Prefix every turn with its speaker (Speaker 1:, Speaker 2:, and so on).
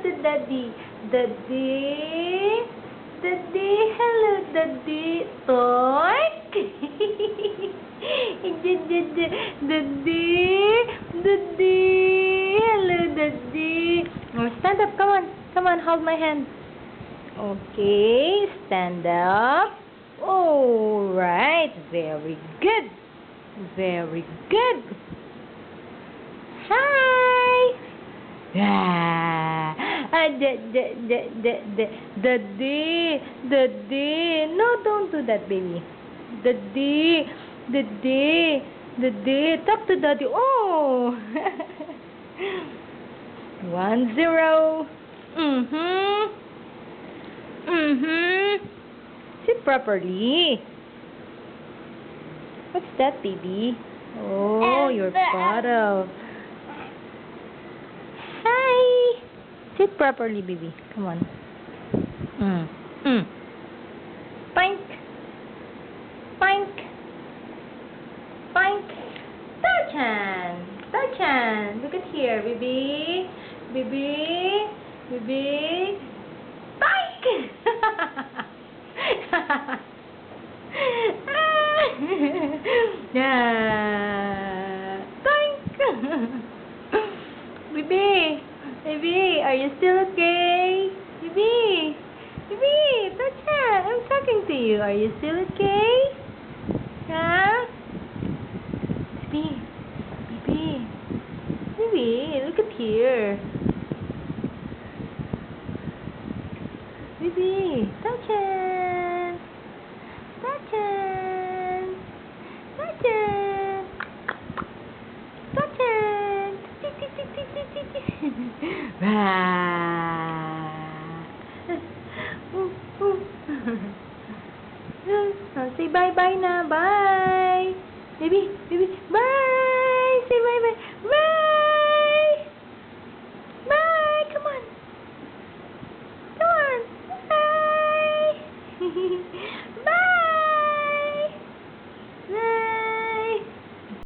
Speaker 1: to Daddy. Daddy. Daddy. Hello, Daddy. Toink. Daddy. Daddy. Hello, Daddy. Oh, stand up. Come on. Come on. Hold my hand. Okay. Stand up. All right. Very good. Very good. Hi. Yeah. Daddy. Daddy. No, don't do that, baby. Daddy. Daddy. Daddy. Talk to Daddy. Oh. 1-0. Sit properly. What's that, baby? Oh, your bottle. Hi. Sit properly, baby. Come on. Pink. Pink. Pink. Touchan. Touchan. Look at here, baby. Baby. Baby. Pink. Yeah. Pink. Baby. Baby, are you still okay? Baby. Baby, Touchan, I'm talking to you. Are you still okay? Huh? Baby. Baby. Baby, look at here. Baby, Touchan. Touchan. Touchan. Touchan. Say bye-bye na. Bye. Baby, baby. Bye. Say bye-bye. Bye.